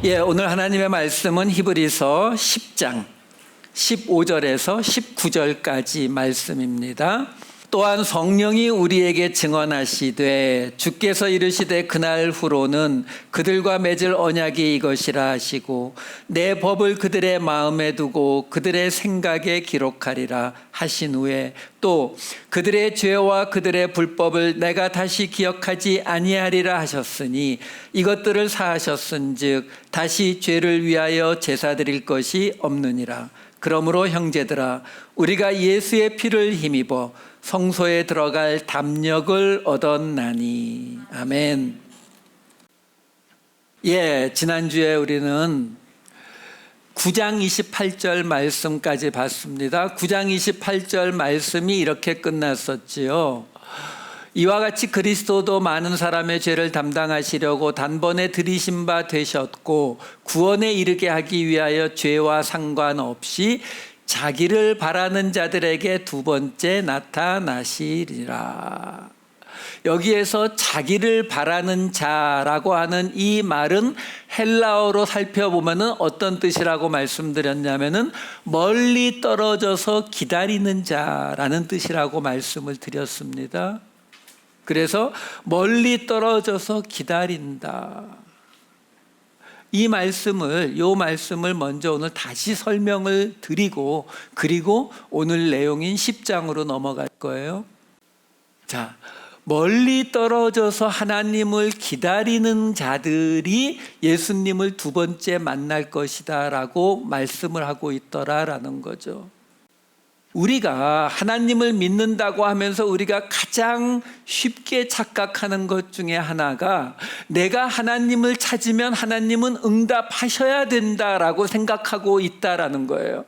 오늘 하나님의 말씀은 히브리서 10장 15절에서 19절까지 말씀입니다. 또한 성령이 우리에게 증언하시되 주께서 이르시되 그날 후로는 그들과 맺을 언약이 이것이라 하시고 내 법을 그들의 마음에 두고 그들의 생각에 기록하리라 하신 후에 또 그들의 죄와 그들의 불법을 내가 다시 기억하지 아니하리라 하셨으니 이것들을 사하셨은즉 다시 죄를 위하여 제사 드릴 것이 없느니라. 그러므로 형제들아 우리가 예수의 피를 힘입어 성소에 들어갈 담력을 얻었나니. 아멘. 지난주에 우리는 9장 28절 말씀까지 봤습니다. 9장 28절 말씀이 이렇게 끝났었지요. 이와 같이 그리스도도 많은 사람의 죄를 담당하시려고 단번에 들이신 바 되셨고 구원에 이르게 하기 위하여 죄와 상관없이 자기를 바라는 자들에게 두 번째 나타나시리라. 여기에서 자기를 바라는 자라고 하는 이 말은 헬라어로 살펴보면 어떤 뜻이라고 말씀드렸냐면은 멀리 떨어져서 기다리는 자라는 뜻이라고 말씀을 드렸습니다. 그래서 멀리 떨어져서 기다린다. 이 말씀을 먼저 오늘 다시 설명을 드리고 그리고 오늘 내용인 10장으로 넘어갈 거예요. 자, 멀리 떨어져서 하나님을 기다리는 자들이 예수님을 두 번째 만날 것이다 라고 말씀을 하고 있더라라는 거죠. 우리가 하나님을 믿는다고 하면서 우리가 가장 쉽게 착각하는 것 중에 하나가 내가 하나님을 찾으면 하나님은 응답하셔야 된다라고 생각하고 있다라는 거예요.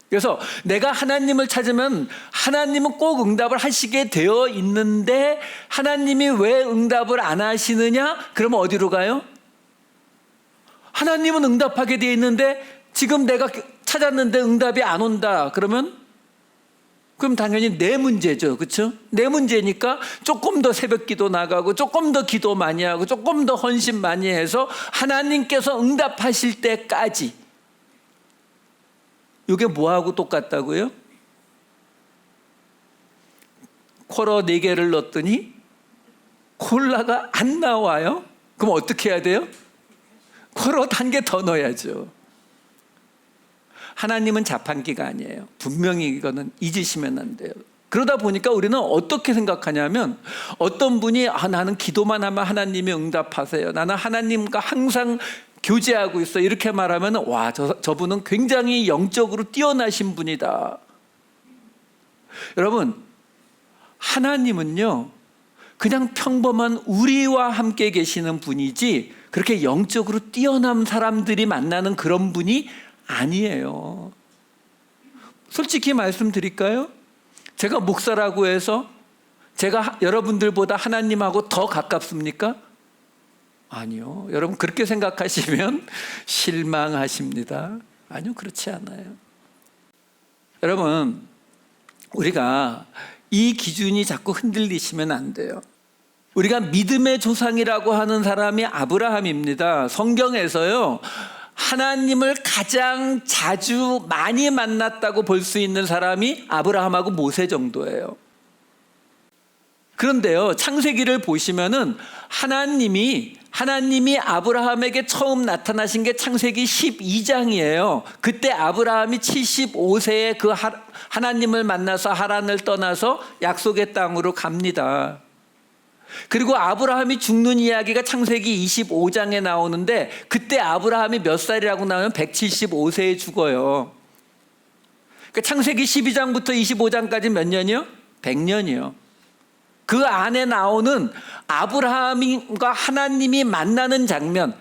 그래서 내가 하나님을 찾으면 하나님은 꼭 응답을 하시게 되어 있는데 하나님이 왜 응답을 안 하시느냐? 그러면 어디로 가요? 하나님은 응답하게 되어 있는데 지금 내가 찾았는데 응답이 안 온다. 그럼 당연히 내 문제죠. 그렇죠? 내 문제니까 조금 더 새벽 기도 나가고 조금 더 기도 많이 하고 조금 더 헌신 많이 해서 하나님께서 응답하실 때까지. 이게 뭐하고 똑같다고요? 콜라 4개를 넣었더니 콜라가 안 나와요? 그럼 어떻게 해야 돼요? 콜라 1개 더 넣어야죠. 하나님은 자판기가 아니에요. 분명히 이거는 잊으시면 안 돼요. 그러다 보니까 우리는 어떻게 생각하냐면 어떤 분이 나는 기도만 하면 하나님이 응답하세요. 나는 하나님과 항상 교제하고 있어. 이렇게 말하면 저분은 굉장히 영적으로 뛰어나신 분이다. 여러분, 하나님은요 그냥 평범한 우리와 함께 계시는 분이지 그렇게 영적으로 뛰어난 사람들이 만나는 그런 분이 아니에요. 솔직히 말씀드릴까요? 제가 목사라고 해서 제가 여러분들보다 하나님하고 더 가깝습니까? 아니요. 여러분 그렇게 생각하시면 실망하십니다. 아니요, 그렇지 않아요. 여러분, 우리가 이 기준이 자꾸 흔들리시면 안 돼요. 우리가 믿음의 조상이라고 하는 사람이 아브라함입니다. 성경에서요 하나님을 가장 자주 많이 만났다고 볼 수 있는 사람이 아브라함하고 모세 정도예요. 그런데요, 창세기를 보시면은 하나님이 아브라함에게 처음 나타나신 게 창세기 12장이에요. 그때 아브라함이 75세에 그 하나님을 만나서 하란을 떠나서 약속의 땅으로 갑니다. 그리고 아브라함이 죽는 이야기가 창세기 25장에 나오는데 그때 아브라함이 몇 살이라고 나오면 175세에 죽어요. 그러니까 창세기 12장부터 25장까지 몇 년이요? 100년이요. 그 안에 나오는 아브라함과 하나님이 만나는 장면,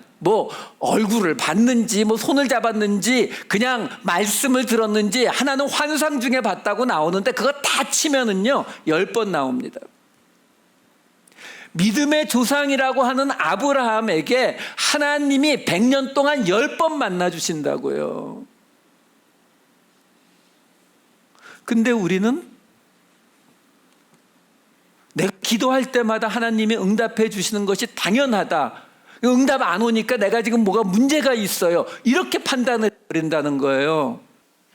얼굴을 봤는지 손을 잡았는지 그냥 말씀을 들었는지 하나는 환상 중에 봤다고 나오는데 그거 다 치면은요 10번 나옵니다. 믿음의 조상이라고 하는 아브라함에게 하나님이 100년 동안 10번 만나주신다고요. 근데 우리는 내가 기도할 때마다 하나님이 응답해 주시는 것이 당연하다. 응답 안 오니까 내가 지금 뭐가 문제가 있어요. 이렇게 판단을 해버린다는 거예요.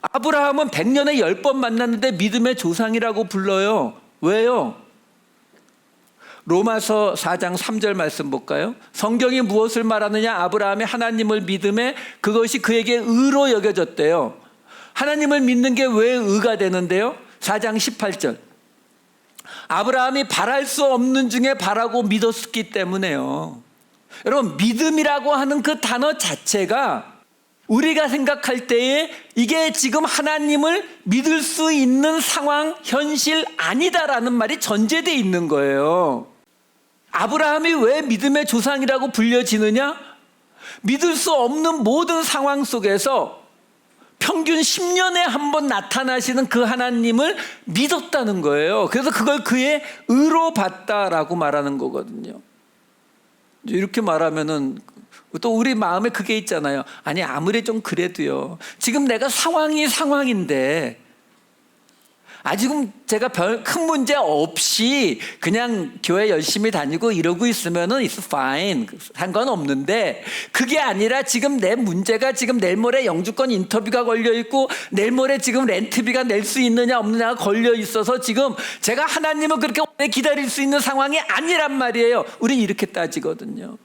아브라함은 100년에 10번 만났는데 믿음의 조상이라고 불러요. 왜요? 로마서 4장 3절 말씀 볼까요? 성경이 무엇을 말하느냐? 아브라함이 하나님을 믿음에 그것이 그에게 의로 여겨졌대요. 하나님을 믿는 게 왜 의가 되는데요? 4장 18절. 아브라함이 바랄 수 없는 중에 바라고 믿었기 때문에요. 여러분, 믿음이라고 하는 그 단어 자체가 우리가 생각할 때에 이게 지금 하나님을 믿을 수 있는 상황, 현실 아니다라는 말이 전제되어 있는 거예요. 아브라함이 왜 믿음의 조상이라고 불려지느냐? 믿을 수 없는 모든 상황 속에서 평균 10년에 한 번 나타나시는 그 하나님을 믿었다는 거예요. 그래서 그걸 그의 의로 봤다라고 말하는 거거든요. 이렇게 말하면은 또 우리 마음에 그게 있잖아요. 아니, 아무리 좀 그래도요. 지금 내가 상황인데 지금 제가 별 큰 문제 없이 그냥 교회 열심히 다니고 이러고 있으면은 it's fine. 상관없는데 그게 아니라 지금 내 문제가 지금 내일 모레 영주권 인터뷰가 걸려 있고 내일 모레 지금 렌트비가 낼 수 있느냐 없느냐가 걸려 있어서 지금 제가 하나님을 그렇게 오래 기다릴 수 있는 상황이 아니란 말이에요. 우리 이렇게 따지거든요.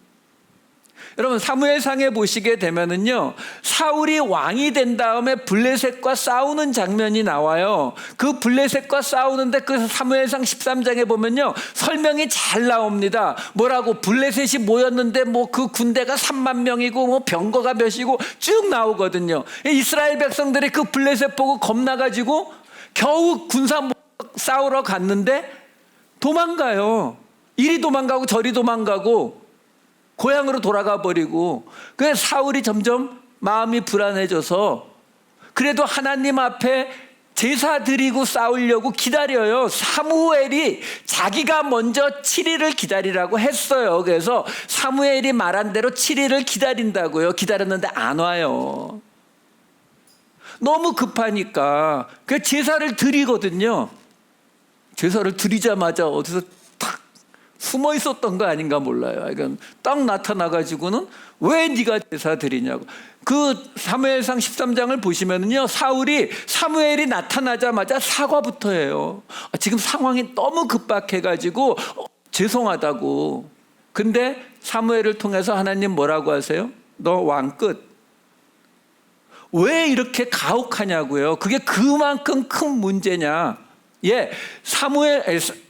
여러분, 사무엘상에 보시게 되면은요, 사울이 왕이 된 다음에 블레셋과 싸우는 장면이 나와요. 그 블레셋과 싸우는데 그 사무엘상 13장에 보면요, 설명이 잘 나옵니다. 뭐라고? 블레셋이 모였는데 뭐 그 군대가 3만 명이고 뭐 병거가 몇이고 쭉 나오거든요. 이스라엘 백성들이 그 블레셋 보고 겁나가지고 겨우 군사 싸우러 갔는데 도망가요. 이리 도망가고 저리 도망가고 고향으로 돌아가 버리고, 그래서 사울이 점점 마음이 불안해져서 그래도 하나님 앞에 제사 드리고 싸우려고 기다려요. 사무엘이 자기가 먼저 7일을 기다리라고 했어요. 그래서 사무엘이 말한 대로 7일을 기다린다고요. 기다렸는데 안 와요. 너무 급하니까 그 제사를 드리거든요. 제사를 드리자마자 어디서 숨어 있었던 거 아닌가 몰라요. 이건 딱 나타나가지고는 왜 네가 제사 드리냐고. 그 사무엘상 13장을 보시면은요, 사무엘이 나타나자마자 사과부터 해요. 지금 상황이 너무 급박해가지고 죄송하다고. 근데 사무엘을 통해서 하나님 뭐라고 하세요? 너 왕 끝. 왜 이렇게 가혹하냐고요. 그게 그만큼 큰 문제냐.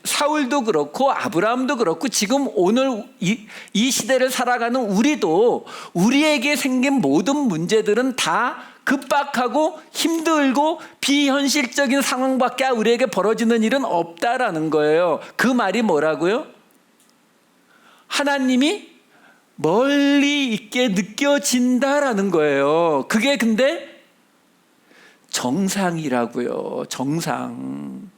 사울도 그렇고 아브라함도 그렇고 지금 오늘 이 시대를 살아가는 우리도 우리에게 생긴 모든 문제들은 다 급박하고 힘들고 비현실적인 상황밖에 우리에게 벌어지는 일은 없다라는 거예요. 그 말이 뭐라고요? 하나님이 멀리 있게 느껴진다라는 거예요. 그게 근데 정상이라고요. 정상.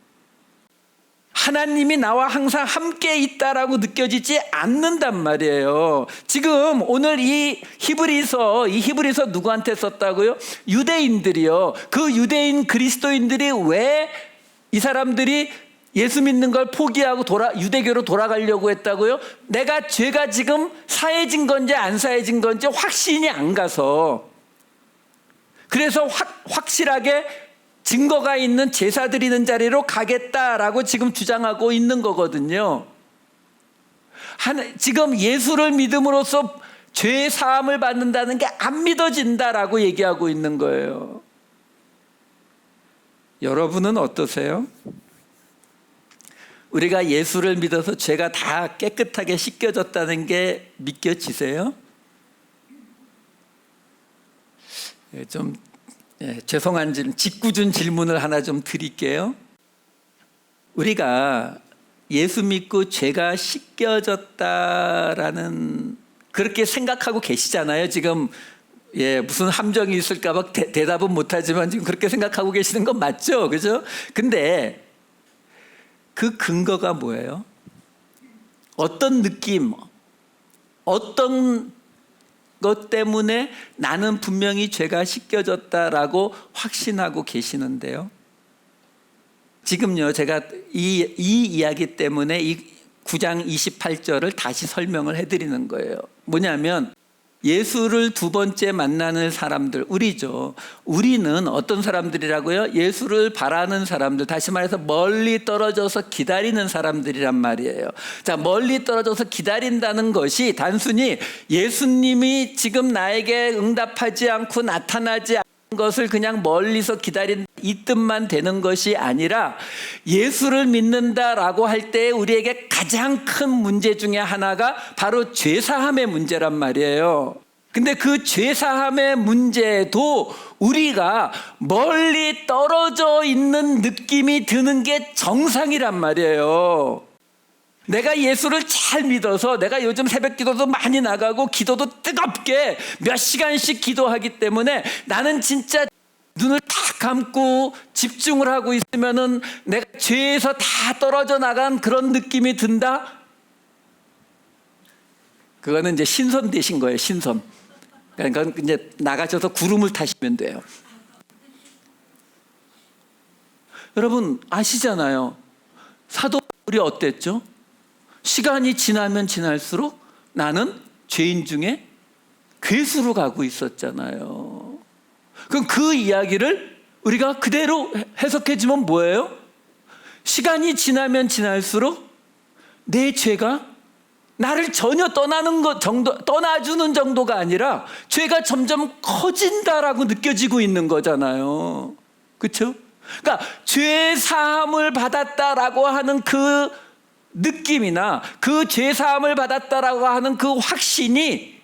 하나님이 나와 항상 함께 있다라고 느껴지지 않는단 말이에요. 지금 오늘 이 히브리서 누구한테 썼다고요? 유대인들이요. 그 유대인 그리스도인들이 왜 이 사람들이 예수 믿는 걸 포기하고 유대교로 돌아가려고 했다고요? 죄가 지금 사해진 건지 안 사해진 건지 확신이 안 가서, 그래서 확실하게 증거가 있는 제사 드리는 자리로 가겠다라고 지금 주장하고 있는 거거든요. 지금 예수를 믿음으로써 죄 사함을 받는다는 게 안 믿어진다라고 얘기하고 있는 거예요. 여러분은 어떠세요? 우리가 예수를 믿어서 죄가 다 깨끗하게 씻겨졌다는 게 믿겨지세요? 좀 죄송한 짓궂은 질문을 하나 좀 드릴게요. 우리가 예수 믿고 죄가 씻겨졌다라는 그렇게 생각하고 계시잖아요. 지금 무슨 함정이 있을까 봐 대답은 못하지만 지금 그렇게 생각하고 계시는 건 맞죠? 그죠? 근데 그 근거가 뭐예요? 어떤 느낌, 어떤 것 때문에 나는 분명히 죄가 씻겨졌다라고 확신하고 계시는데요. 지금요, 제가 이 이야기 때문에 이 9장 28절을 다시 설명을 해드리는 거예요. 뭐냐면 예수를 두 번째 만나는 사람들, 우리죠. 우리는 어떤 사람들이라고요? 예수를 바라는 사람들, 다시 말해서 멀리 떨어져서 기다리는 사람들이란 말이에요. 자, 멀리 떨어져서 기다린다는 것이 단순히 예수님이 지금 나에게 응답하지 않고 나타나지 않는 것을 그냥 멀리서 기다린 이 뜻만 되는 것이 아니라, 예수를 믿는다라고 할 때 우리에게 가장 큰 문제 중에 하나가 바로 죄사함의 문제란 말이에요. 근데 그 죄사함의 문제도 우리가 멀리 떨어져 있는 느낌이 드는 게 정상이란 말이에요. 내가 예수를 잘 믿어서 내가 요즘 새벽 기도도 많이 나가고 기도도 뜨겁게 몇 시간씩 기도하기 때문에 나는 진짜 눈을 딱 감고 집중을 하고 있으면은 내가 죄에서 다 떨어져 나간 그런 느낌이 든다? 그거는 이제 신선 되신 거예요, 신선. 그러니까 이제 나가셔서 구름을 타시면 돼요. 여러분 아시잖아요. 사도 바울이 어땠죠? 시간이 지나면 지날수록 나는 죄인 중에 괴수로 가고 있었잖아요. 그럼 그 이야기를 우리가 그대로 해석해주면 뭐예요? 시간이 지나면 지날수록 내 죄가 나를 전혀 떠나주는 정도가 아니라 죄가 점점 커진다라고 느껴지고 있는 거잖아요. 그렇죠? 그러니까 죄 사함을 받았다라고 하는 그 느낌이나 그 죄 사함을 받았다라고 하는 그 확신이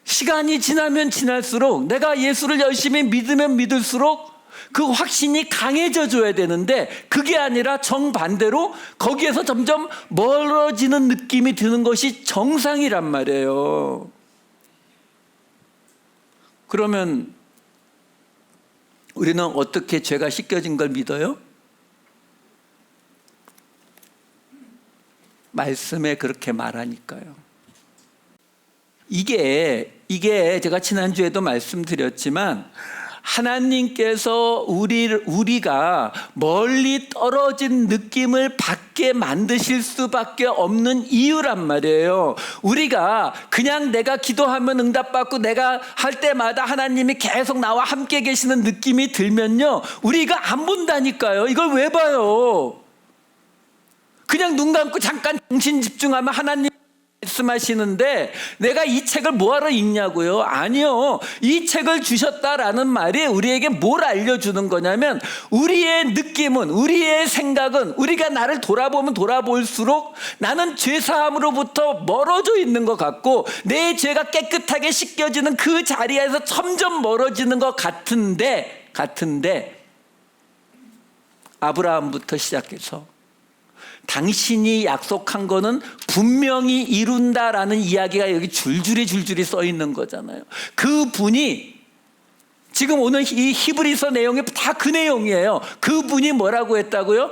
시간이 지나면 지날수록, 내가 예수를 열심히 믿으면 믿을수록 그 확신이 강해져 줘야 되는데, 그게 아니라 정반대로 거기에서 점점 멀어지는 느낌이 드는 것이 정상이란 말이에요. 그러면 우리는 어떻게 죄가 씻겨진 걸 믿어요? 말씀에 그렇게 말하니까요. 이게 제가 지난주에도 말씀드렸지만, 하나님께서 우리가 멀리 떨어진 느낌을 받게 만드실 수밖에 없는 이유란 말이에요. 우리가 그냥 내가 기도하면 응답받고 내가 할 때마다 하나님이 계속 나와 함께 계시는 느낌이 들면요, 우리가 안 본다니까요. 이걸 왜 봐요? 그냥 눈 감고 잠깐 정신 집중하면 하나님 말씀하시는데 내가 이 책을 뭐하러 읽냐고요? 아니요. 이 책을 주셨다라는 말이 우리에게 뭘 알려주는 거냐면, 우리의 느낌은, 우리의 생각은, 우리가 나를 돌아보면 돌아볼수록 나는 죄사함으로부터 멀어져 있는 것 같고 내 죄가 깨끗하게 씻겨지는 그 자리에서 점점 멀어지는 것 같은데 아브라함부터 시작해서 당신이 약속한 거는 분명히 이룬다라는 이야기가 여기 줄줄이 써 있는 거잖아요. 그 분이 지금 오늘 이 히브리서 내용이 다 그 내용이에요. 그 분이 뭐라고 했다고요?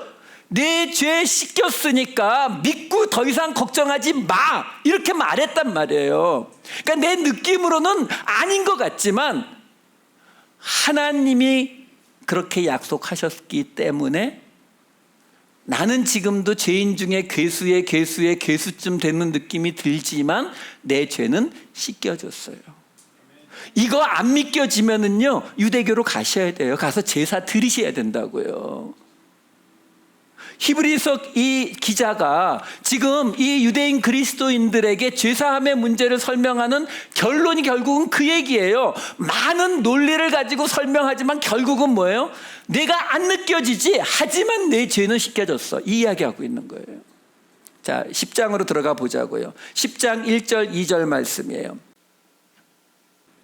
내 죄 씻겼으니까 믿고 더 이상 걱정하지 마, 이렇게 말했단 말이에요. 그러니까 내 느낌으로는 아닌 것 같지만 하나님이 그렇게 약속하셨기 때문에 나는 지금도 죄인 중에 괴수의 괴수쯤 되는 느낌이 들지만 내 죄는 씻겨졌어요. 이거 안 믿겨지면은요, 유대교로 가셔야 돼요. 가서 제사 드리셔야 된다고요. 히브리서 이 기자가 지금 이 유대인 그리스도인들에게 죄사함의 문제를 설명하는 결론이 결국은 그 얘기예요. 많은 논리를 가지고 설명하지만 결국은 뭐예요? 내가 안 느껴지지, 하지만 내 죄는 씻겨졌어, 이 이야기하고 있는 거예요. 자, 10장으로 들어가 보자고요. 10장 1절 2절 말씀이에요.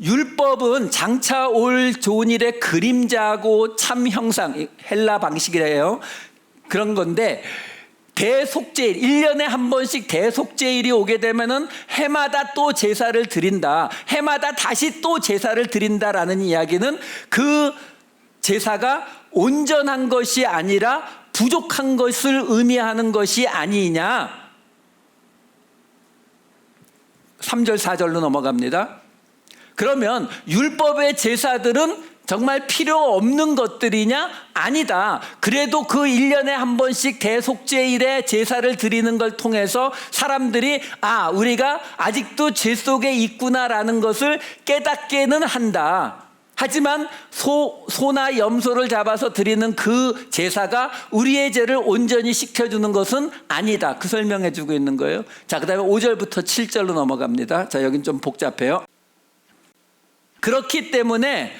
율법은 장차 올 좋은 일의 그림자고 참 형상, 헬라 방식이래요. 그런 건데, 대속죄일, 1년에 한 번씩 대속죄일이 오게 되면은 해마다 또 제사를 드린다, 해마다 다시 또 제사를 드린다라는 이야기는 그 제사가 온전한 것이 아니라 부족한 것을 의미하는 것이 아니냐. 3절 4절로 넘어갑니다. 그러면 율법의 제사들은 정말 필요 없는 것들이냐? 아니다. 그래도 그 1년에 한 번씩 대속죄일에 제사를 드리는 걸 통해서 사람들이 우리가 아직도 죄 속에 있구나라는 것을 깨닫게는 한다. 하지만 소나 염소를 잡아서 드리는 그 제사가 우리의 죄를 온전히 씻겨주는 것은 아니다. 그 설명해 주고 있는 거예요. 자, 그 다음에 5절부터 7절로 넘어갑니다. 자, 여긴 좀 복잡해요. 그렇기 때문에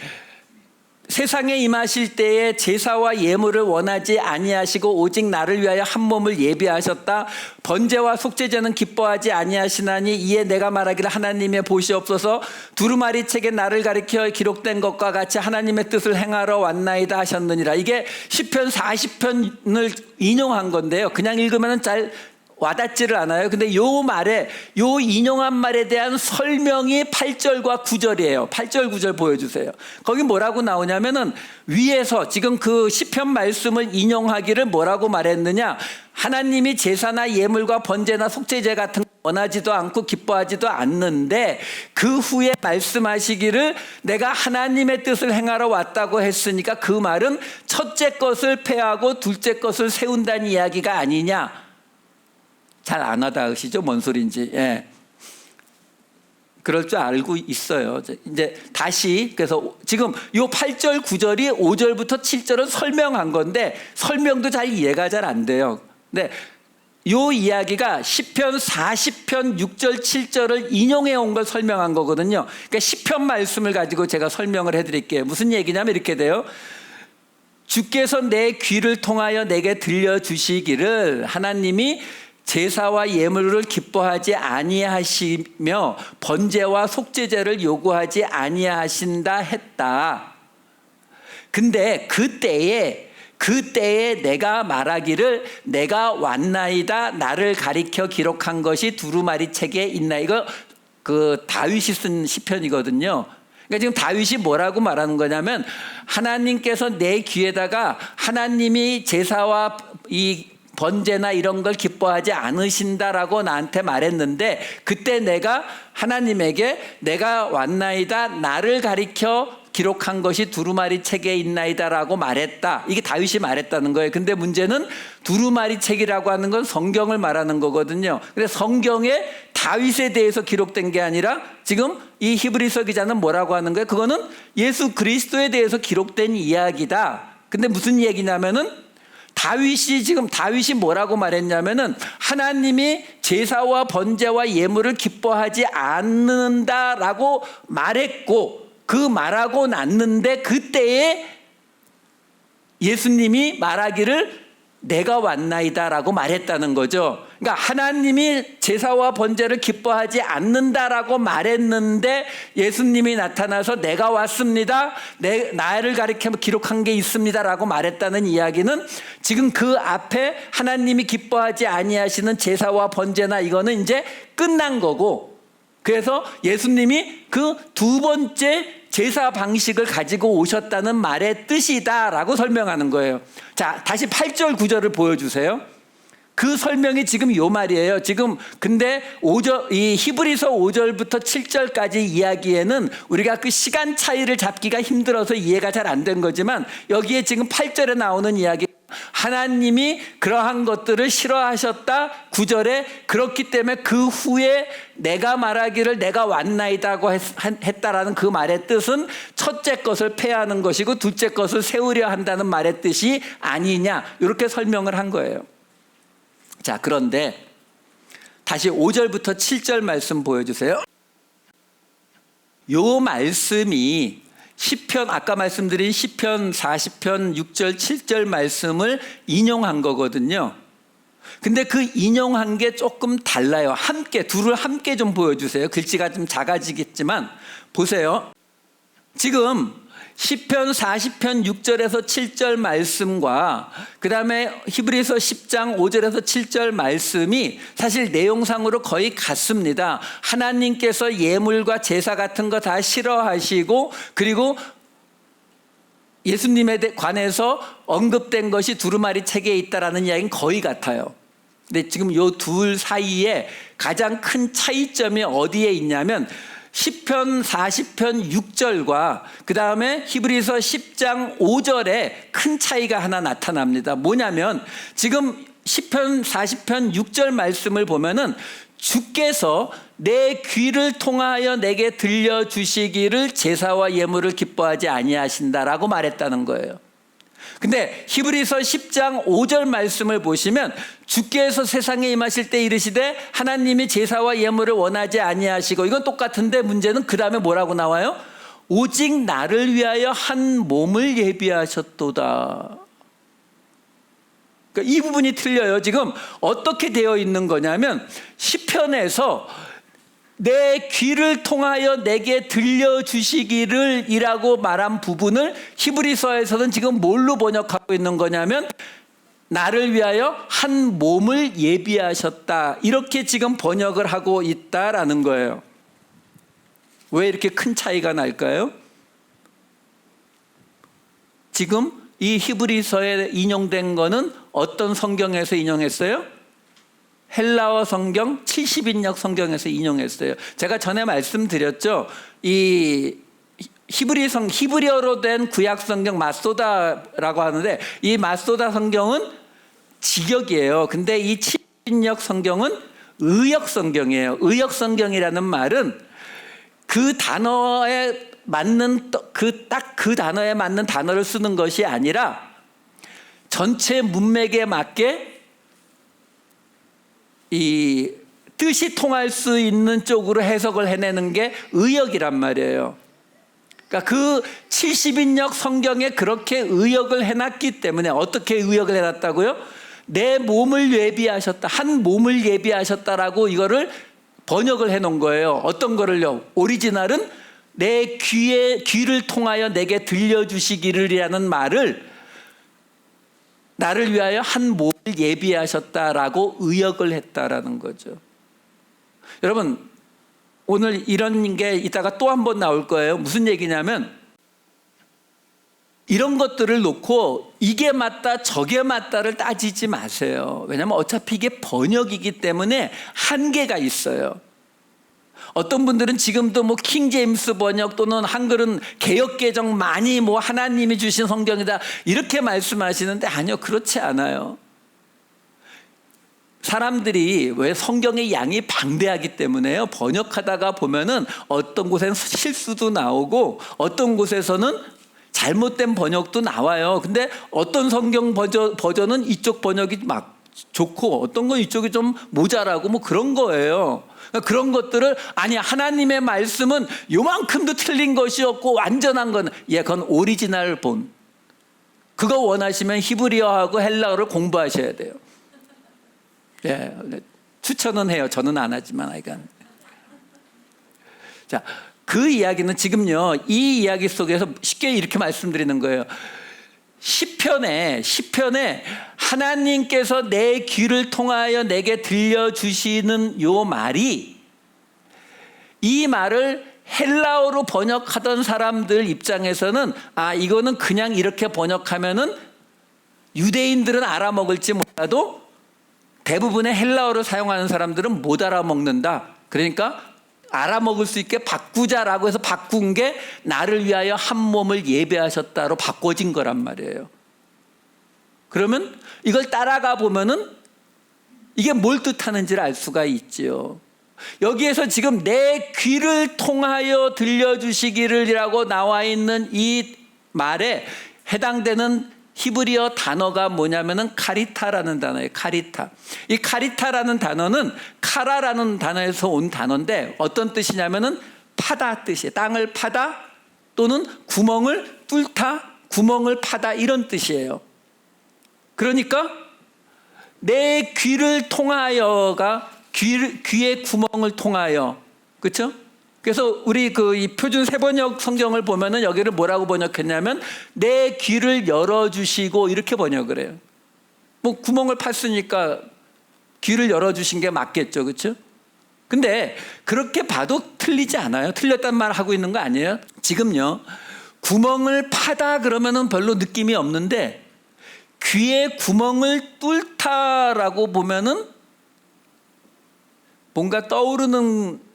세상에 임하실 때에 제사와 예물을 원하지 아니하시고 오직 나를 위하여 한 몸을 예비하셨다. 번제와 속죄제는 기뻐하지 아니하시나니 이에 내가 말하기를 하나님의 보시옵소서 두루마리 책에 나를 가리켜 기록된 것과 같이 하나님의 뜻을 행하러 왔나이다 하셨느니라. 이게 시편 40편을 인용한 건데요. 그냥 읽으면 잘 와닿지를 않아요. 근데 요 말에, 요 인용한 말에 대한 설명이 8절과 9절이에요. 8절, 9절 보여주세요. 거기 뭐라고 나오냐면은 위에서 지금 그 시편 말씀을 인용하기를 뭐라고 말했느냐. 하나님이 제사나 예물과 번제나 속죄제 같은 거 원하지도 않고 기뻐하지도 않는데 그 후에 말씀하시기를 내가 하나님의 뜻을 행하러 왔다고 했으니까 그 말은 첫째 것을 폐하고 둘째 것을 세운다는 이야기가 아니냐. 잘 안 와닿으시죠? 뭔 소리인지. 예. 그럴 줄 알고 있어요. 이제 다시 그래서 지금 요 8절 9절이 5절부터 7절은 설명한 건데 설명도 잘 이해가 잘 안 돼요. 근데 요 이야기가 시편 40편 6절 7절을 인용해 온 걸 설명한 거거든요. 그러니까 시편 말씀을 가지고 제가 설명을 해드릴게요. 무슨 얘기냐면 이렇게 돼요. 주께서 내 귀를 통하여 내게 들려주시기를 하나님이 제사와 예물을 기뻐하지 아니하시며 번제와 속죄제를 요구하지 아니하신다 했다. 근데 그때에 내가 말하기를 내가 왔나이다 나를 가리켜 기록한 것이 두루마리 책에 있나. 이거 그 다윗이 쓴 시편이거든요. 그러니까 지금 다윗이 뭐라고 말하는 거냐면 하나님께서 내 귀에다가 하나님이 제사와 이 번제나 이런 걸 기뻐하지 않으신다라고 나한테 말했는데 그때 내가 하나님에게 내가 왔나이다 나를 가리켜 기록한 것이 두루마리 책에 있나이다라고 말했다. 이게 다윗이 말했다는 거예요. 근데 문제는 두루마리 책이라고 하는 건 성경을 말하는 거거든요. 그래서 성경에 다윗에 대해서 기록된 게 아니라 지금 이 히브리서 기자는 뭐라고 하는 거예요? 그거는 예수 그리스도에 대해서 기록된 이야기다. 근데 무슨 얘기냐면은 다윗이 뭐라고 말했냐면은 하나님이 제사와 번제와 예물을 기뻐하지 않는다라고 말했고 그 말하고 났는데 그때에 예수님이 말하기를 내가 왔나이다라고 말했다는 거죠. 그러니까 하나님이 제사와 번제를 기뻐하지 않는다라고 말했는데 예수님이 나타나서 내가 왔습니다. 나를 가리켜 기록한 게 있습니다라고 말했다는 이야기는 지금 그 앞에 하나님이 기뻐하지 아니하시는 제사와 번제나 이거는 이제 끝난 거고 그래서 예수님이 그 두 번째 제사 방식을 가지고 오셨다는 말의 뜻이다라고 설명하는 거예요. 자, 다시 8절 9절을 보여주세요. 그 설명이 지금 요 말이에요. 지금 근데 이 히브리서 5절부터 7절까지 이야기에는 우리가 그 시간 차이를 잡기가 힘들어서 이해가 잘 안 된 거지만 여기에 지금 8절에 나오는 이야기 하나님이 그러한 것들을 싫어하셨다. 9절에 그렇기 때문에 그 후에 내가 말하기를 내가 왔나이다고 했다라는 그 말의 뜻은 첫째 것을 폐하는 것이고 둘째 것을 세우려 한다는 말의 뜻이 아니냐 이렇게 설명을 한 거예요. 자, 그런데 다시 5절부터 7절 말씀 보여주세요. 요 말씀이 시편 아까 말씀드린 시편 40편 6절 7절 말씀을 인용한 거거든요. 근데 그 인용한 게 조금 달라요. 둘을 함께 좀 보여주세요. 글씨가 좀 작아지겠지만 보세요. 지금 시편 40편 6절에서 7절 말씀과 그 다음에 히브리서 10장 5절에서 7절 말씀이 사실 내용상으로 거의 같습니다. 하나님께서 예물과 제사 같은 거 다 싫어하시고 그리고 예수님에 관해서 언급된 것이 두루마리 책에 있다라는 이야기는 거의 같아요. 근데 지금 이 둘 사이에 가장 큰 차이점이 어디에 있냐면 시편 40편 6절과 그 다음에 히브리서 10장 5절에 큰 차이가 하나 나타납니다. 뭐냐면 지금 시편 40편 6절 말씀을 보면은 주께서 내 귀를 통하여 내게 들려주시기를 제사와 예물을 기뻐하지 아니하신다라고 말했다는 거예요. 근데 히브리서 10장 5절 말씀을 보시면 주께서 세상에 임하실 때 이르시되 하나님이 제사와 예물을 원하지 아니하시고, 이건 똑같은데 문제는 그 다음에 뭐라고 나와요? 오직 나를 위하여 한 몸을 예비하셨도다. 그러니까 이 부분이 틀려요. 지금 어떻게 되어 있는 거냐면 시편에서 내 귀를 통하여 내게 들려주시기를 이라고 말한 부분을 히브리서에서는 지금 뭘로 번역하고 있는 거냐면 나를 위하여 한 몸을 예비하셨다, 이렇게 지금 번역을 하고 있다라는 거예요. 왜 이렇게 큰 차이가 날까요? 지금 이 히브리서에 인용된 거는 어떤 성경에서 인용했어요? 헬라어 성경 70인역 성경에서 인용했어요. 제가 전에 말씀드렸죠. 이 히브리어로 된 구약 성경 마소다라고 하는데 이 마소다 성경은 직역이에요. 근데 이 70인역 성경은 의역 성경이에요. 의역 성경이라는 말은 그 단어에 맞는 그 단어에 맞는 단어를 쓰는 것이 아니라 전체 문맥에 맞게 이 뜻이 통할 수 있는 쪽으로 해석을 해내는 게 의역이란 말이에요. 그러니까 그 70인역 성경에 그렇게 의역을 해놨기 때문에, 어떻게 의역을 해놨다고요? 내 몸을 예비하셨다, 한 몸을 예비하셨다라고 이거를 번역을 해놓은 거예요. 어떤 거를요? 오리지널은 내 귀를 통하여 내게 들려주시기를이라는 말을 나를 위하여 한 몸을 예비하셨다라고 의역을 했다라는 거죠. 여러분, 오늘 이런 게 이따가 또 한 번 나올 거예요. 무슨 얘기냐면 이런 것들을 놓고 이게 맞다 저게 맞다를 따지지 마세요. 왜냐하면 어차피 이게 번역이기 때문에 한계가 있어요. 어떤 분들은 지금도 뭐 킹제임스 번역 또는 한글은 개역개정 많이 뭐 하나님이 주신 성경이다 이렇게 말씀하시는데, 아니요, 그렇지 않아요. 사람들이 왜 성경의 양이 방대하기 때문에요. 번역하다가 보면은 어떤 곳에는 실수도 나오고 어떤 곳에서는 잘못된 번역도 나와요. 근데 어떤 성경 버전은 이쪽 번역이 막 좋고 어떤 건 이쪽이 좀 모자라고 뭐 그런 거예요. 그런 것들을 아니 하나님의 말씀은 요만큼도 틀린 것이 없고 완전한 건 그건 오리지널 본. 그거 원하시면 히브리어하고 헬라어를 공부하셔야 돼요. 예, 추천은 해요. 저는 안 하지만 하여간. 자, 그 이야기는 지금요 이 이야기 속에서 쉽게 이렇게 말씀드리는 거예요. 시편에 하나님께서 내 귀를 통하여 내게 들려주시는 요 말이, 이 말을 헬라어로 번역하던 사람들 입장에서는 이거는 그냥 이렇게 번역하면은 유대인들은 알아먹을지 몰라도 대부분의 헬라어를 사용하는 사람들은 못 알아먹는다. 그러니까 알아먹을 수 있게 바꾸자라고 해서 바꾼 게 나를 위하여 한 몸을 예배하셨다로 바꿔진 거란 말이에요. 그러면 이걸 따라가 보면은 이게 뭘 뜻하는지를 알 수가 있지요. 여기에서 지금 내 귀를 통하여 들려주시기를이라고 나와 있는 이 말에 해당되는 히브리어 단어가 뭐냐면은 카리타라는 단어예요. 카리타. 이 카리타라는 단어는 카라라는 단어에서 온 단어인데 어떤 뜻이냐면은 파다 뜻이에요. 땅을 파다 또는 구멍을 뚫다, 구멍을 파다 이런 뜻이에요. 그러니까 내 귀를 통하여가 귀의 구멍을 통하여, 그렇죠? 그래서 우리 이 표준 세번역 성경을 보면은 여기를 뭐라고 번역했냐면 내 귀를 열어주시고 이렇게 번역을 해요. 뭐 구멍을 팠으니까 귀를 열어주신 게 맞겠죠, 그렇죠? 근데 그렇게 봐도 틀리지 않아요. 틀렸단 말 하고 있는 거 아니에요. 지금요 구멍을 파다 그러면은 별로 느낌이 없는데 귀에 구멍을 뚫다라고 보면은 뭔가 떠오르는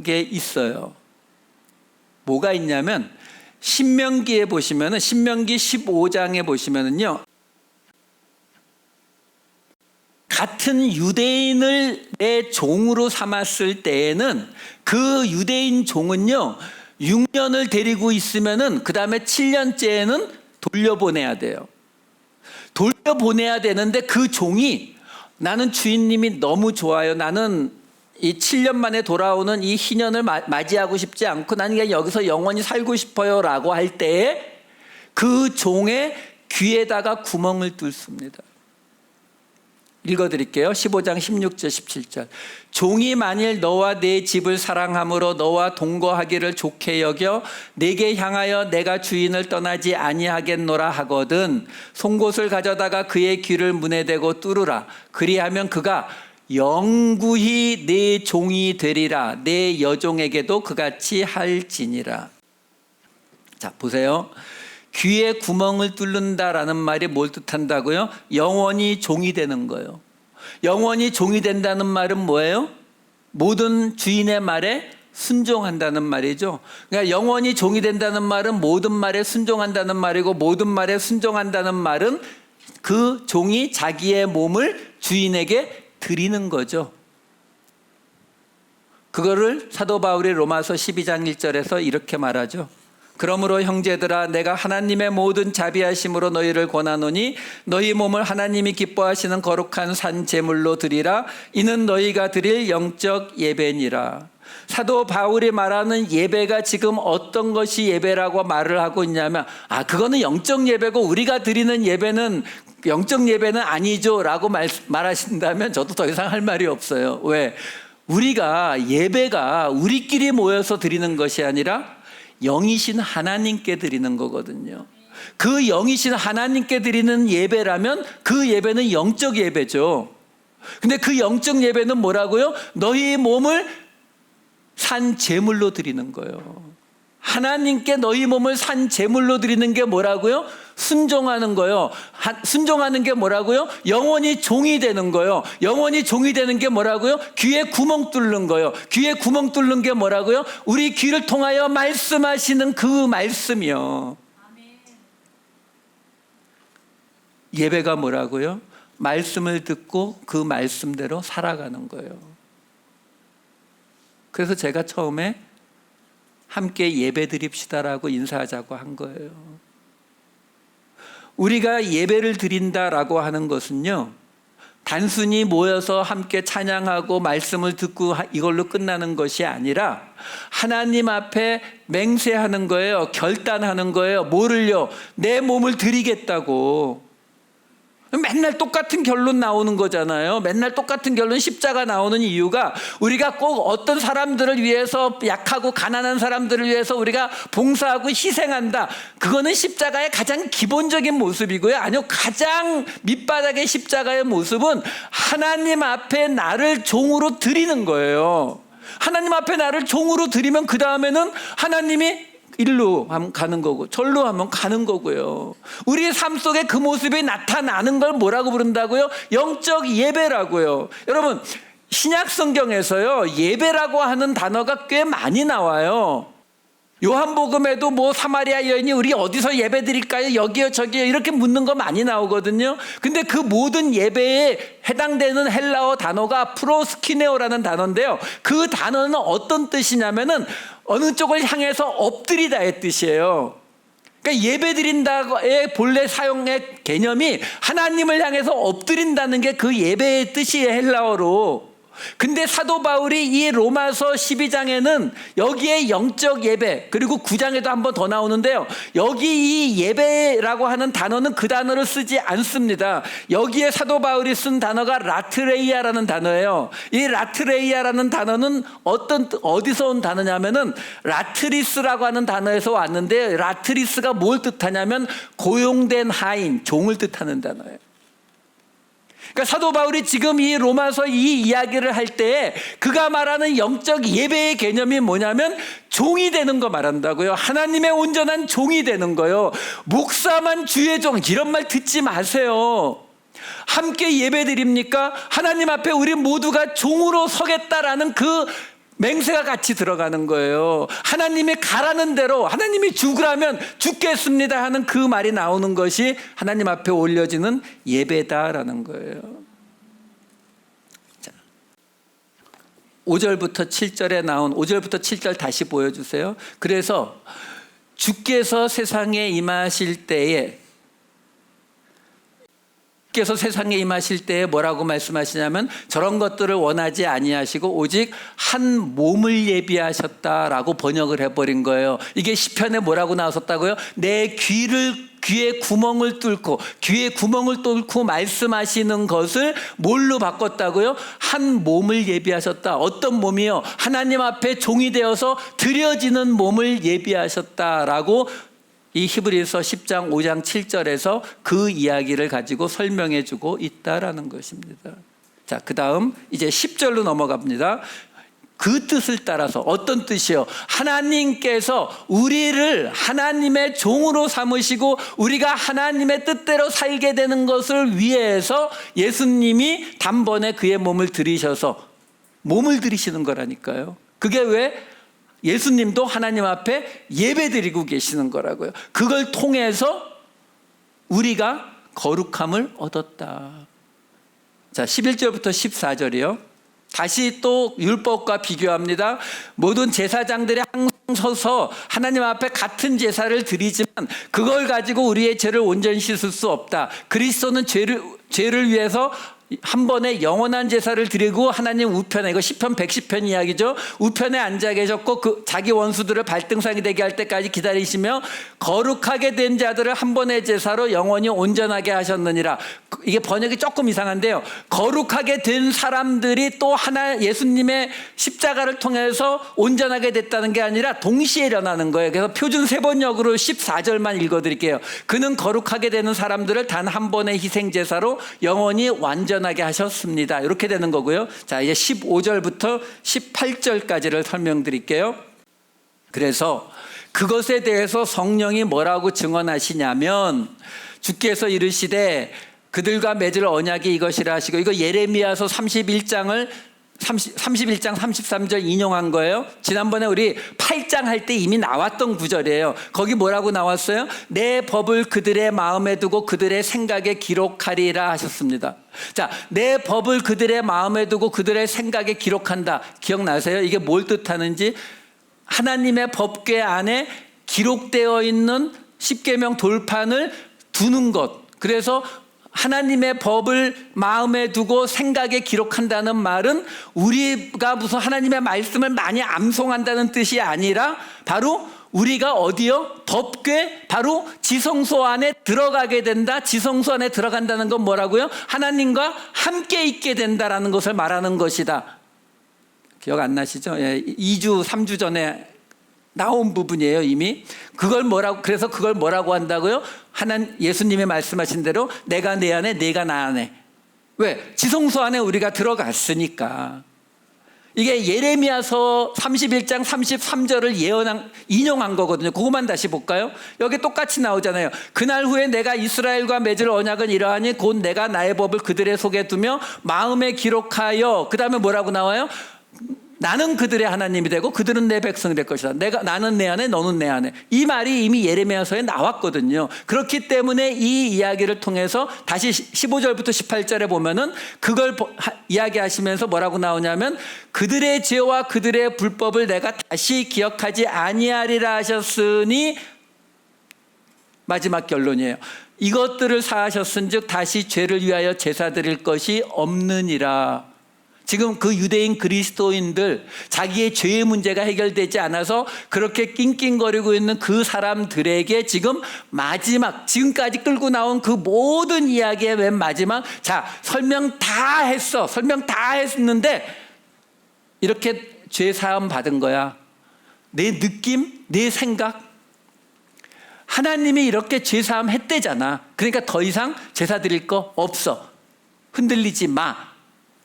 게 있어요. 뭐가 있냐면 신명기에 보시면은 신명기 15장에 보시면은요. 같은 유대인을 내 종으로 삼았을 때에는 그 유대인 종은요 6년을 데리고 있으면은 그 다음에 7년째에는 돌려보내야 돼요. 돌려보내야 되는데 그 종이 나는 주인님이 너무 좋아요. 나는 이 7년 만에 돌아오는 이 희년을 맞이하고 싶지 않고 나는 그냥 여기서 영원히 살고 싶어요 라고 할 때에 그 종의 귀에다가 구멍을 뚫습니다. 읽어드릴게요. 15장 16절 17절. 종이 만일 너와 내 집을 사랑함으로 너와 동거하기를 좋게 여겨 내게 향하여 내가 주인을 떠나지 아니하겠노라 하거든 송곳을 가져다가 그의 귀를 문에 대고 뚫으라. 그리하면 그가 영구히 내 종이 되리라. 내 여종에게도 그같이 할지니라. 자, 보세요. 귀에 구멍을 뚫는다라는 말이 뭘 뜻한다고요? 영원히 종이 되는 거예요. 영원히 종이 된다는 말은 뭐예요? 모든 주인의 말에 순종한다는 말이죠. 그러니까 영원히 종이 된다는 말은 모든 말에 순종한다는 말이고 모든 말에 순종한다는 말은 그 종이 자기의 몸을 주인에게 드리는 거죠. 그거를 사도 바울이 로마서 12장 1절에서 이렇게 말하죠. 그러므로 형제들아 내가 하나님의 모든 자비하심으로 너희를 권하노니 너희 몸을 하나님이 기뻐하시는 거룩한 산 제물로 드리라. 이는 너희가 드릴 영적 예배니라. 사도 바울이 말하는 예배가 지금 어떤 것이 예배라고 말을 하고 있냐면 그거는 영적 예배고 우리가 드리는 예배는 영적 예배는 아니죠 라고 말하신다면 저도 더 이상 할 말이 없어요. 왜? 우리가 예배가 우리끼리 모여서 드리는 것이 아니라 영이신 하나님께 드리는 거거든요. 그 영이신 하나님께 드리는 예배라면 그 예배는 영적 예배죠. 근데 그 영적 예배는 뭐라고요? 너희 몸을 산 제물로 드리는 거예요. 하나님께 너희 몸을 산 제물로 드리는 게 뭐라고요? 순종하는 거예요. 순종하는 게 뭐라고요? 영원히 종이 되는 거예요. 영원히 종이 되는 게 뭐라고요? 귀에 구멍 뚫는 거예요. 귀에 구멍 뚫는 게 뭐라고요? 우리 귀를 통하여 말씀하시는 그 말씀이요. 예배가 뭐라고요? 말씀을 듣고 그 말씀대로 살아가는 거예요. 그래서 제가 처음에 함께 예배 드립시다라고 인사하자고 한 거예요. 우리가 예배를 드린다라고 하는 것은요, 단순히 모여서 함께 찬양하고 말씀을 듣고 이걸로 끝나는 것이 아니라 하나님 앞에 맹세하는 거예요. 결단하는 거예요. 뭐를요? 내 몸을 드리겠다고. 맨날 똑같은 결론 나오는 거잖아요. 맨날 똑같은 결론 십자가 나오는 이유가 우리가 꼭 어떤 사람들을 위해서 약하고 가난한 사람들을 위해서 우리가 봉사하고 희생한다. 그거는 십자가의 가장 기본적인 모습이고요. 아니요, 가장 밑바닥의 십자가의 모습은 하나님 앞에 나를 종으로 드리는 거예요. 하나님 앞에 나를 종으로 드리면 그 다음에는 하나님이 일로 하면 가는 거고 절로 하면 가는 거고요. 우리의 삶 속에 그 모습이 나타나는 걸 뭐라고 부른다고요? 영적 예배라고요. 여러분, 신약 성경에서요 예배라고 하는 단어가 꽤 많이 나와요. 요한복음에도 뭐 사마리아 여인이 우리 어디서 예배 드릴까요? 여기요 저기요 이렇게 묻는 거 많이 나오거든요. 근데 그 모든 예배에 해당되는 헬라어 단어가 프로스키네오라는 단어인데요. 그 단어는 어떤 뜻이냐면은 어느 쪽을 향해서 엎드리다의 뜻이에요. 그러니까 예배 드린다의 본래 사용의 개념이 하나님을 향해서 엎드린다는 게 그 예배의 뜻이에요, 헬라어로. 근데 사도 바울이 이 로마서 12장에는 여기에 영적 예배, 그리고 9장에도 한 번 더 나오는데요, 여기 이 예배라고 하는 단어는 그 단어를 쓰지 않습니다. 여기에 사도 바울이 쓴 단어가 라트레이아라는 단어예요. 이 라트레이아라는 단어는 어디서 온 단어냐면은 라트리스라고 하는 단어에서 왔는데, 라트리스가 뭘 뜻하냐면 고용된 하인, 종을 뜻하는 단어예요. 그러니까 사도 바울이 지금 이 로마서 이 이야기를 할 때 그가 말하는 영적 예배의 개념이 뭐냐면 종이 되는 거 말한다고요. 하나님의 온전한 종이 되는 거요. 목사만 주의 종, 이런 말 듣지 마세요. 함께 예배 드립니까? 하나님 앞에 우리 모두가 종으로 서겠다라는 그 맹세가 같이 들어가는 거예요. 하나님이 가라는 대로, 하나님이 죽으라면 죽겠습니다 하는 그 말이 나오는 것이 하나님 앞에 올려지는 예배다라는 거예요. 자, 5절부터 7절에 나온 5절부터 7절 다시 보여주세요. 그래서 주께서 세상에 임하실 때에 께서 세상에 임하실 때에 뭐라고 말씀하시냐면 저런 것들을 원하지 아니하시고 오직 한 몸을 예비하셨다라고 번역을 해버린 거예요. 이게 시편에 뭐라고 나왔었다고요? 내 귀에 구멍을 뚫고 말씀하시는 것을 뭘로 바꿨다고요? 한 몸을 예비하셨다. 어떤 몸이요? 하나님 앞에 종이 되어서 드려지는 몸을 예비하셨다라고 이 히브리서 10장 5장 7절에서 그 이야기를 가지고 설명해 주고 있다라는 것입니다. 자, 그 다음 이제 10절로 넘어갑니다. 그 뜻을 따라서 어떤 뜻이요? 하나님께서 우리를 하나님의 종으로 삼으시고 우리가 하나님의 뜻대로 살게 되는 것을 위해서 예수님이 단번에 그의 몸을 들이셔서 몸을 들이시는 거라니까요. 그게 왜? 예수님도 하나님 앞에 예배드리고 계시는 거라고요. 그걸 통해서 우리가 거룩함을 얻었다. 자, 11절부터 14절이요. 다시 또 율법과 비교합니다. 모든 제사장들이 항상 서서 하나님 앞에 같은 제사를 드리지만 그걸 가지고 우리의 죄를 온전히 씻을 수 없다. 그리스도는 죄를 위해서 한 번에 영원한 제사를 드리고 하나님 우편에, 이거 시편 110편 이야기죠. 우편에 앉아 계셨고 그 자기 원수들을 발등상이 되게 할 때까지 기다리시며 거룩하게 된 자들을 한 번의 제사로 영원히 온전하게 하셨느니라. 이게 번역이 조금 이상한데요. 거룩하게 된 사람들이 또 하나 예수님의 십자가를 통해서 온전하게 됐다는 게 아니라 동시에 일어나는 거예요. 그래서 표준 세번역으로 14절만 읽어드릴게요. 그는 거룩하게 되는 사람들을 단 한 번의 희생 제사로 영원히 완전하게 하셨습니다. 이렇게 되는 거고요. 자, 이제 15절부터 18절까지를 설명드릴게요. 그래서 그것에 대해서 성령이 뭐라고 증언하시냐면 주께서 이르시되 그들과 맺을 언약이 이것이라 하시고, 이거 예레미야서 31장 33절 인용한 거예요. 지난번에 우리 8장 할 때 이미 나왔던 구절이에요. 거기 뭐라고 나왔어요? 내 법을 그들의 마음에 두고 그들의 생각에 기록하리라 하셨습니다. 자, 내 법을 그들의 마음에 두고 그들의 생각에 기록한다. 기억나세요? 이게 뭘 뜻하는지? 하나님의 법궤 안에 기록되어 있는 십계명 돌판을 두는 것. 그래서 하나님의 법을 마음에 두고 생각에 기록한다는 말은 우리가 무슨 하나님의 말씀을 많이 암송한다는 뜻이 아니라 바로 우리가 어디요? 법궤, 바로 지성소 안에 들어가게 된다. 지성소 안에 들어간다는 건 뭐라고요? 하나님과 함께 있게 된다라는 것을 말하는 것이다. 기억 안 나시죠? 2주, 3주 전에 나온 부분이에요, 이미. 그래서 그걸 뭐라고 한다고요? 예수님이 말씀하신 대로 내가 내 안에, 내가 나 안에. 왜? 지성소 안에 우리가 들어갔으니까. 이게 예레미야서 31장 33절을 인용한 거거든요. 그것만 다시 볼까요? 여기 똑같이 나오잖아요. 그날 후에 내가 이스라엘과 맺을 언약은 이러하니 곧 내가 나의 법을 그들의 속에 두며 마음에 기록하여, 그 다음에 뭐라고 나와요? 나는 그들의 하나님이 되고 그들은 내 백성이 될 것이다. 나는 내 안에, 너는 내 안에. 이 말이 이미 예레미야서에 나왔거든요. 그렇기 때문에 이 이야기를 통해서 다시 15절부터 18절에 보면은 그걸 이야기하시면서 뭐라고 나오냐면 그들의 죄와 그들의 불법을 내가 다시 기억하지 아니하리라 하셨으니, 마지막 결론이에요. 이것들을 사하셨은즉 다시 죄를 위하여 제사 드릴 것이 없느니라. 지금 그 유대인 그리스도인들, 자기의 죄의 문제가 해결되지 않아서 그렇게 낑낑거리고 있는 그 사람들에게 지금 마지막, 지금까지 끌고 나온 그 모든 이야기의 맨 마지막, 자, 설명 다 했는데 이렇게 죄 사함 받은 거야. 내 느낌, 내 생각, 하나님이 이렇게 죄 사함 했대잖아. 그러니까 더 이상 제사 드릴 거 없어. 흔들리지 마.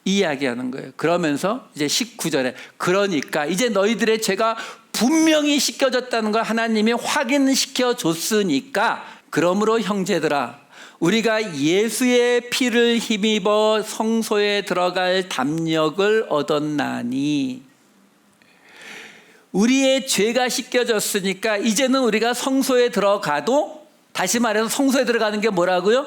이 이야기하는 거예요. 그러면서 이제 19절에 그러니까 이제 너희들의 죄가 분명히 씻겨졌다는 걸 하나님이 확인시켜 줬으니까, 그러므로 형제들아, 우리가 예수의 피를 힘입어 성소에 들어갈 담력을 얻었나니. 우리의 죄가 씻겨졌으니까 이제는 우리가 성소에 들어가도, 다시 말해서 성소에 들어가는 게 뭐라고요?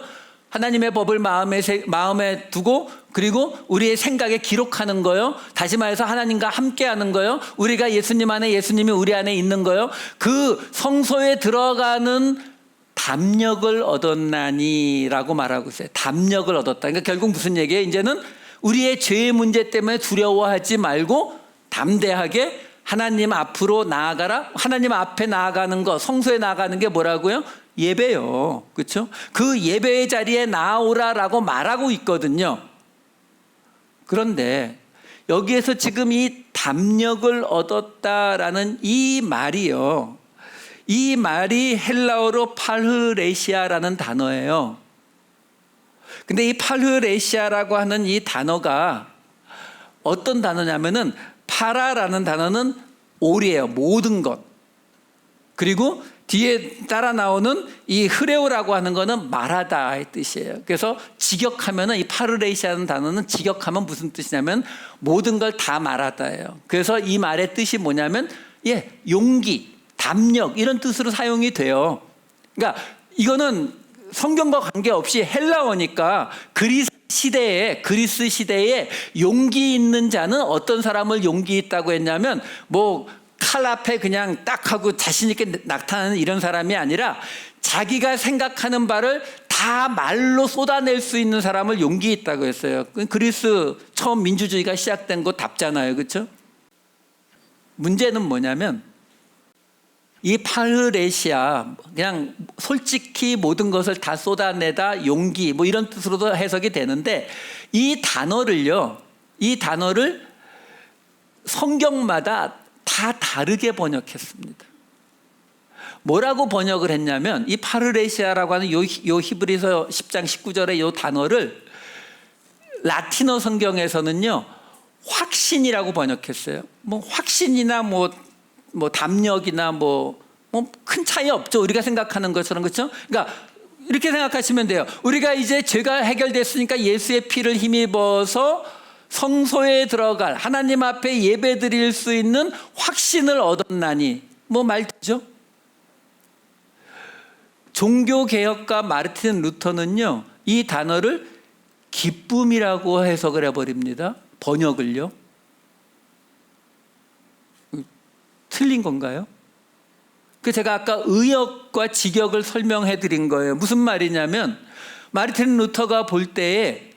하나님의 법을 마음에 두고, 그리고 우리의 생각에 기록하는 거요. 다시 말해서 하나님과 함께하는 거요. 우리가 예수님 안에, 예수님이 우리 안에 있는 거요. 그 성소에 들어가는 담력을 얻었나니라고 말하고 있어요. 담력을 얻었다. 그러니까 결국 무슨 얘기예요? 이제는 우리의 죄의 문제 때문에 두려워하지 말고 담대하게 하나님 앞으로 나아가라. 하나님 앞에 나아가는 거, 성소에 나아가는 게 뭐라고요? 예배요. 그렇죠? 그 예배의 자리에 나오라라고 말하고 있거든요. 그런데 여기에서 지금 이 담력을 얻었다라는 이 말이요, 이 말이 헬라어로 파르레시아라는 단어예요. 근데 이 파르레시아라고 하는 이 단어가 어떤 단어냐면은, 파라라는 단어는 올이에요. 모든 것. 그리고 뒤에 따라 나오는 이 흐레오라고 하는 거는 말하다의 뜻이에요. 그래서 직역하면은, 이 파르레시아라는 단어는 직역하면 무슨 뜻이냐면 모든 걸 다 말하다예요. 그래서 이 말의 뜻이 뭐냐면, 용기, 담력, 이런 뜻으로 사용이 돼요. 그러니까 이거는 성경과 관계없이 헬라어니까 그리스 시대에 용기 있는 자는 어떤 사람을 용기 있다고 했냐면, 뭐 칼 앞에 그냥 딱 하고 자신 있게 나타나는 이런 사람이 아니라 자기가 생각하는 바를 다 말로 쏟아낼 수 있는 사람을 용기 있다고 했어요. 그리스 처음 민주주의가 시작된 곳 답잖아요. 그렇죠? 문제는 뭐냐면, 이 파르레시아, 그냥 솔직히 모든 것을 다 쏟아내다, 용기, 뭐 이런 뜻으로도 해석이 되는데, 이 단어를 성경마다 다 다르게 번역했습니다. 뭐라고 번역을 했냐면, 이 파르레시아라고 하는 요 히브리서 10장 19절의 요 단어를 라틴어 성경에서는요, 확신이라고 번역했어요. 뭐 확신이나 뭐 담력이나 뭐 큰 차이 없죠. 우리가 생각하는 것처럼. 그렇죠? 그러니까 이렇게 생각하시면 돼요. 우리가 이제 죄가 해결됐으니까 예수의 피를 힘입어서 성소에 들어갈, 하나님 앞에 예배 드릴 수 있는 확신을 얻었나니, 뭐 말되죠? 종교개혁가 마르틴 루터는요, 이 단어를 기쁨이라고 해석을 해버립니다. 번역을요. 틀린 건가요? 제가 아까 의역과 직역을 설명해 드린 거예요. 무슨 말이냐면, 마르틴 루터가 볼 때에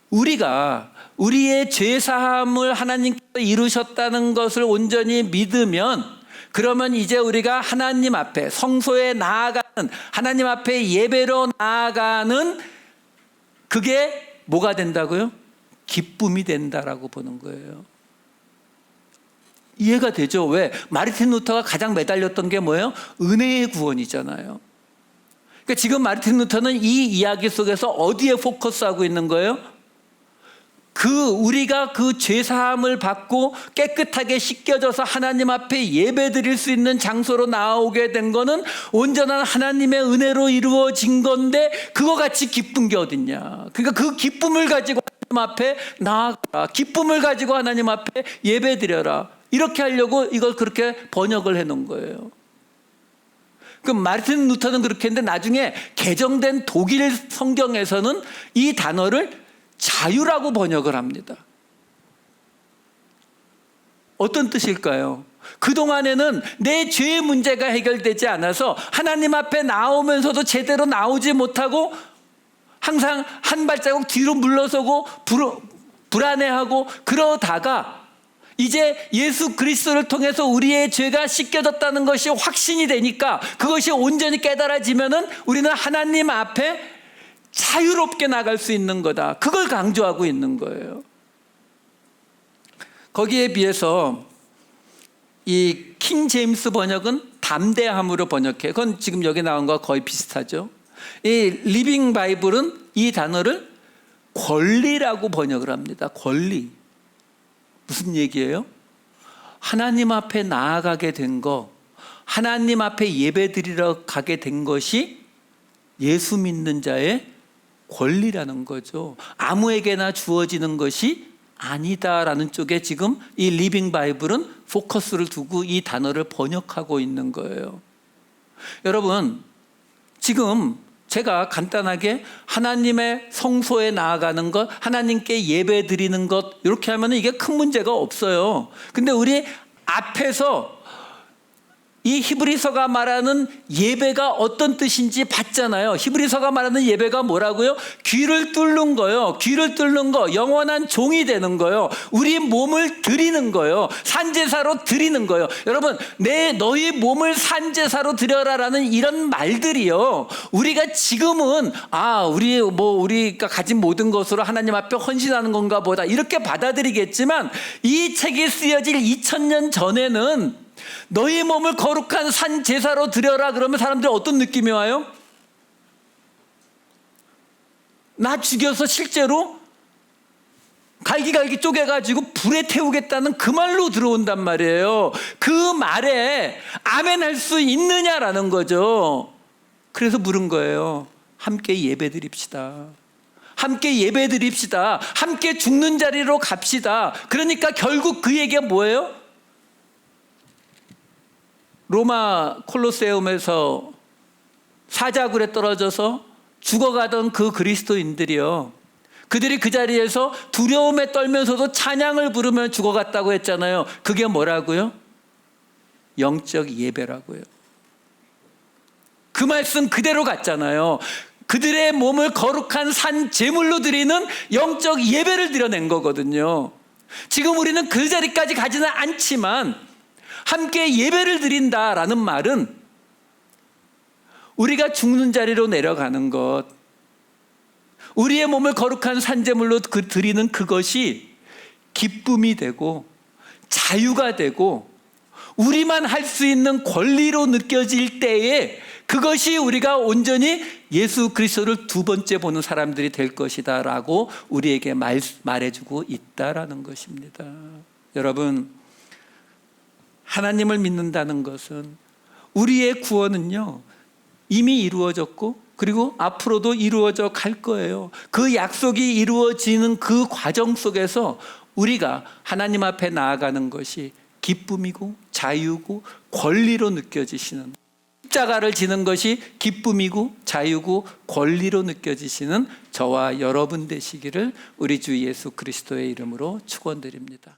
우리가 우리의 죄사함을 하나님께서 이루셨다는 것을 온전히 믿으면, 그러면 이제 우리가 하나님 앞에 성소에 나아가는, 하나님 앞에 예배로 나아가는, 그게 뭐가 된다고요? 기쁨이 된다라고 보는 거예요. 이해가 되죠? 왜? 마르틴 루터가 가장 매달렸던 게 뭐예요? 은혜의 구원이잖아요. 그러니까 지금 마르틴 루터는 이 이야기 속에서 어디에 포커스하고 있는 거예요? 우리가 그 죄사함을 받고 깨끗하게 씻겨져서 하나님 앞에 예배 드릴 수 있는 장소로 나오게 된 거는 온전한 하나님의 은혜로 이루어진 건데, 그거 같이 기쁜 게 어딨냐. 그러니까 그 기쁨을 가지고 하나님 앞에 나아가라. 기쁨을 가지고 하나님 앞에 예배 드려라. 이렇게 하려고 이걸 그렇게 번역을 해놓은 거예요. 그 마르틴 루터는 그렇게 했는데, 나중에 개정된 독일 성경에서는 이 단어를 자유라고 번역을 합니다. 어떤 뜻일까요? 그동안에는 내 죄의 문제가 해결되지 않아서 하나님 앞에 나오면서도 제대로 나오지 못하고 항상 한 발자국 뒤로 물러서고 불안해하고 그러다가, 이제 예수 그리스도를 통해서 우리의 죄가 씻겨졌다는 것이 확신이 되니까, 그것이 온전히 깨달아지면은 우리는 하나님 앞에 자유롭게 나갈 수 있는 거다. 그걸 강조하고 있는 거예요. 거기에 비해서 이 킹 제임스 번역은 담대함으로 번역해. 그건 지금 여기 나온 거와 거의 비슷하죠. 이 리빙 바이블은 이 단어를 권리라고 번역을 합니다. 권리. 무슨 얘기예요? 하나님 앞에 나아가게 된 거, 하나님 앞에 예배드리러 가게 된 것이 예수 믿는 자의 권리라는 거죠. 아무에게나 주어지는 것이 아니다라는 쪽에 지금 이 리빙 바이블은 포커스를 두고 이 단어를 번역하고 있는 거예요. 여러분, 지금 제가 간단하게 하나님의 성소에 나아가는 것, 하나님께 예배 드리는 것, 이렇게 하면 이게 큰 문제가 없어요. 근데 우리 앞에서 이 히브리서가 말하는 예배가 어떤 뜻인지 봤잖아요. 히브리서가 말하는 예배가 뭐라고요? 귀를 뚫는 거요. 귀를 뚫는 거, 영원한 종이 되는 거요. 우리 몸을 드리는 거요. 산제사로 드리는 거요. 여러분, 너희 몸을 산제사로 드려라라는 이런 말들이요. 우리가 지금은 우리가 가진 모든 것으로 하나님 앞에 헌신하는 건가 보다 이렇게 받아들이겠지만, 이 책이 쓰여질 2000년 전에는 너희 몸을 거룩한 산 제사로 드려라 그러면 사람들이 어떤 느낌이 와요? 나 죽여서 실제로 갈기갈기 쪼개가지고 불에 태우겠다는 그 말로 들어온단 말이에요. 그 말에 아멘 할 수 있느냐라는 거죠. 그래서 물은 거예요. 함께 예배 드립시다. 함께 예배 드립시다. 함께 죽는 자리로 갑시다. 그러니까 결국 그 얘기가 뭐예요? 로마 콜로세움에서 사자굴에 떨어져서 죽어가던 그 그리스도인들이요, 그들이 그 자리에서 두려움에 떨면서도 찬양을 부르며 죽어갔다고 했잖아요. 그게 뭐라고요? 영적 예배라고요. 그 말씀 그대로 갔잖아요. 그들의 몸을 거룩한 산 제물로 드리는 영적 예배를 드려낸 거거든요. 지금 우리는 그 자리까지 가지는 않지만 함께 예배를 드린다라는 말은 우리가 죽는 자리로 내려가는 것, 우리의 몸을 거룩한 산제물로 드리는 그것이 기쁨이 되고 자유가 되고 우리만 할 수 있는 권리로 느껴질 때에 그것이 우리가 온전히 예수 그리스도를 두 번째 보는 사람들이 될 것이다 라고 우리에게 말해주고 있다라는 것입니다. 여러분, 하나님을 믿는다는 것은, 우리의 구원은요 이미 이루어졌고 그리고 앞으로도 이루어져 갈 거예요. 그 약속이 이루어지는 그 과정 속에서 우리가 하나님 앞에 나아가는 것이 기쁨이고 자유고 권리로 느껴지시는, 십자가를 지는 것이 기쁨이고 자유고 권리로 느껴지시는 저와 여러분 되시기를 우리 주 예수 그리스도의 이름으로 축원드립니다.